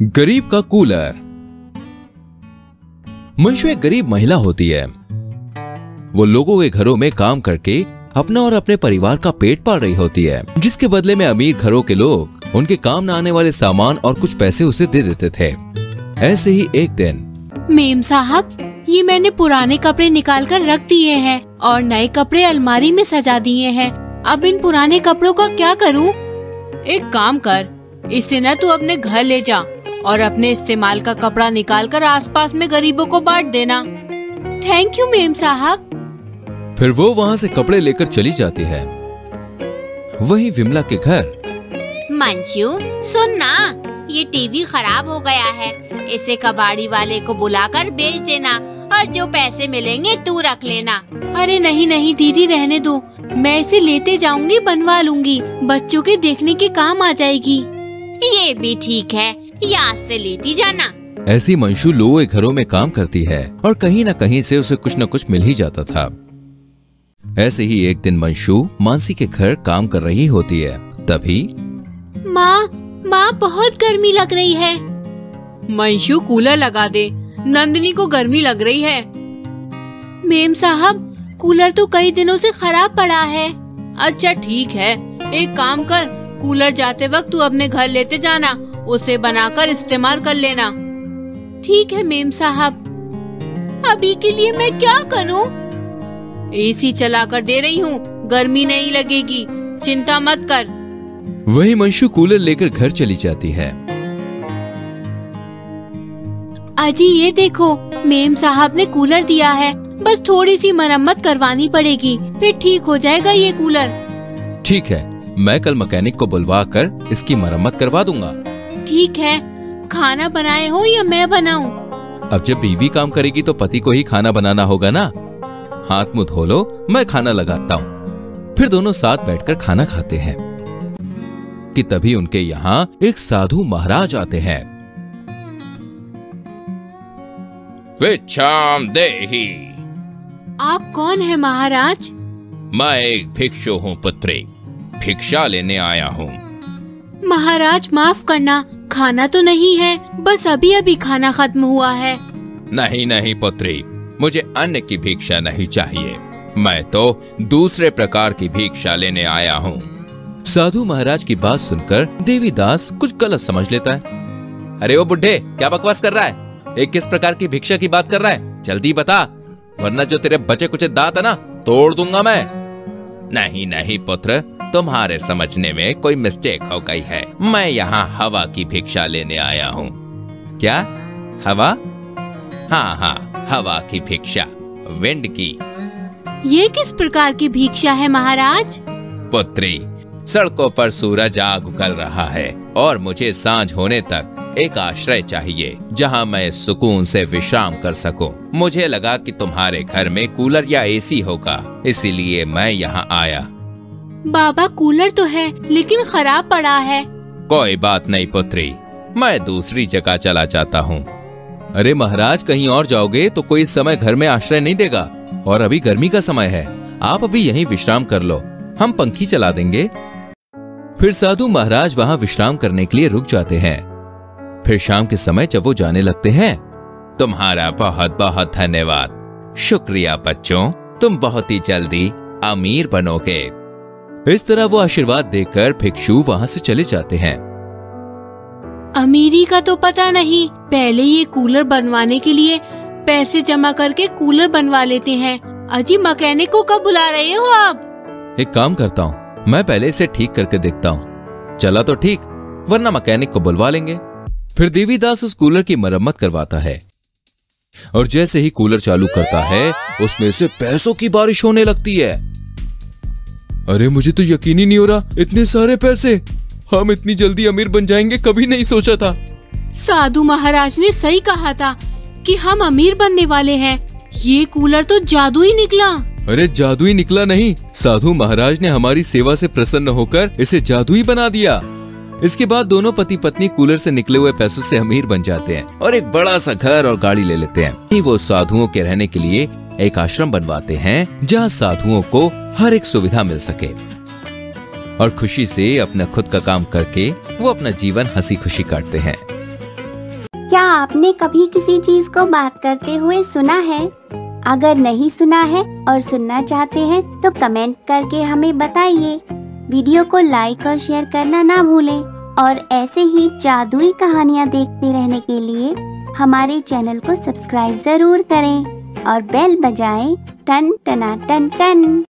गरीब का कूलर। मंशु एक गरीब महिला होती है। वो लोगों के घरों में काम करके अपना और अपने परिवार का पेट पाल रही होती है, जिसके बदले में अमीर घरों के लोग उनके काम न आने वाले सामान और कुछ पैसे उसे दे देते थे। ऐसे ही एक दिन, मेम साहब, ये मैंने पुराने कपड़े निकाल कर रख दिए हैं और नए कपड़े अलमारी में सजा दिए हैं। अब इन पुराने कपड़ों का क्या करूं? एक काम कर, इसे न तू अपने घर ले जा और अपने इस्तेमाल का कपड़ा निकाल कर आसपास में गरीबों को बांट देना। थैंक यू मेम साहब। फिर वो वहाँ से कपड़े लेकर चली जाती है। वहीं विमला के घर। मंशु, सुन ना, ये टीवी खराब हो गया है, इसे कबाड़ी वाले को बुलाकर बेच देना और जो पैसे मिलेंगे तू रख लेना। अरे नहीं नहीं दीदी, रहने दो, मैं इसे लेते जाऊंगी, बनवा लूंगी, बच्चों के देखने के काम आ जाएगी। ये भी ठीक है, याद से लेती जाना। ऐसी मंशु लोगों के घरों में काम करती है और कहीं न कहीं से उसे कुछ न कुछ मिल ही जाता था। ऐसे ही एक दिन मंशु मानसी के घर काम कर रही होती है। तभी माँ, बहुत गर्मी लग रही है। मंशु, कूलर लगा दे, नंदिनी को गर्मी लग रही है। मेम साहब, कूलर तो कई दिनों से खराब पड़ा है। अच्छा ठीक है, एक काम कर, कूलर जाते वक्त तू अपने घर लेते जाना, उसे बनाकर इस्तेमाल कर लेना। ठीक है मेम साहब। अभी के लिए मैं क्या करूं? एसी चला कर दे रही हूँ, गर्मी नहीं लगेगी, चिंता मत कर। वही मंशु कूलर लेकर घर चली जाती है। अजी ये देखो, मेम साहब ने कूलर दिया है, बस थोड़ी सी मरम्मत करवानी पड़ेगी, फिर ठीक हो जाएगा ये कूलर। ठीक है, मैं कल मैकेनिक को बुलवा कर इसकी मरम्मत करवा दूंगा। ठीक है, खाना बनाए हो या मैं बनाऊं? अब जब बीवी काम करेगी तो पति को ही खाना बनाना होगा ना। हाथ मुंह धो लो, मैं खाना लगाता हूँ। फिर दोनों साथ बैठकर खाना खाते हैं कि तभी उनके यहाँ एक साधु महाराज आते हैं। भिक्षाम देहि। आप कौन है महाराज? मैं एक भिक्षु हूँ पुत्री, भिक्षा लेने आया हूँ। महाराज माफ करना, खाना तो नहीं है, बस अभी अभी खाना खत्म हुआ है। नहीं नहीं पुत्री, मुझे अन्न की भिक्षा नहीं चाहिए, मैं तो दूसरे प्रकार की भिक्षा लेने आया हूँ। साधु महाराज की बात सुनकर देवीदास कुछ गलत समझ लेता है। अरे ओ बुड्ढे, क्या बकवास कर रहा है? एक किस प्रकार की भिक्षा की बात कर रहा है? जल्दी बता, वरना जो तेरे बचे कुछ दांत है ना, तोड़ दूंगा मैं। नहीं नहीं पुत्र, तुम्हारे समझने में कोई मिस्टेक हो गई है। मैं यहाँ हवा की भिक्षा लेने आया हूँ। क्या हवा? हाँ हाँ, हवा की भिक्षा, विंड की। ये किस प्रकार की भिक्षा है महाराज? पुत्री, सड़कों पर सूरज आग उगल रहा है और मुझे सांझ होने तक एक आश्रय चाहिए जहाँ मैं सुकून से विश्राम कर सकूं। मुझे लगा कि तुम्हारे घर में कूलर या एसी होगा, इसीलिए मैं यहाँ आया। बाबा, कूलर तो है लेकिन खराब पड़ा है। कोई बात नहीं पुत्री, मैं दूसरी जगह चला जाता हूँ। अरे महाराज, कहीं और जाओगे तो कोई इस समय घर में आश्रय नहीं देगा और अभी गर्मी का समय है, आप अभी यहीं विश्राम कर लो, हम पंखी चला देंगे। फिर साधु महाराज वहाँ विश्राम करने के लिए रुक जाते हैं। फिर शाम के समय जब वो जाने लगते हैं, तुम्हारा बहुत बहुत धन्यवाद, शुक्रिया बच्चों, तुम बहुत ही जल्दी अमीर बनोगे। इस तरह वो आशीर्वाद देकर भिक्षु वहाँ से चले जाते हैं। अमीरी का तो पता नहीं, पहले ये कूलर बनवाने के लिए पैसे जमा करके कूलर बनवा लेते हैं। अजी, मैकेनिक को कब बुला रहे हो आप? एक काम करता हूँ, मैं पहले इसे ठीक करके देखता हूँ, चला तो ठीक, वरना मैकेनिक को बुलवा लेंगे। फिर देवीदास उस कूलर की मरम्मत करवाता है और जैसे ही कूलर चालू करता है, उसमें से पैसों की बारिश होने लगती है। अरे मुझे तो यकीन ही नहीं हो रहा, इतने सारे पैसे, हम इतनी जल्दी अमीर बन जाएंगे, कभी नहीं सोचा था। साधु महाराज ने सही कहा था कि हम अमीर बनने वाले हैं। ये कूलर तो जादू ही निकला। अरे जादू ही निकला नहीं, साधु महाराज ने हमारी सेवा से प्रसन्न होकर इसे जादू ही बना दिया। इसके बाद दोनों पति पत्नी कूलर से निकले हुए पैसों से अमीर बन जाते हैं और एक बड़ा सा घर और गाड़ी ले लेते हैं। वो साधुओं के रहने के लिए एक आश्रम बनवाते हैं जहाँ साधुओं को हर एक सुविधा मिल सके और खुशी से अपना खुद का काम करके वो अपना जीवन हंसी खुशी काटते हैं। आपने कभी किसी चीज को बात करते हुए सुना है? अगर नहीं सुना है और सुनना चाहते हैं तो कमेंट करके हमें बताइए। वीडियो को लाइक और शेयर करना ना भूलें और ऐसे ही जादुई कहानियाँ देखते रहने के लिए हमारे चैनल को सब्सक्राइब जरूर करें और बेल बजाएं। टन टना टन टन।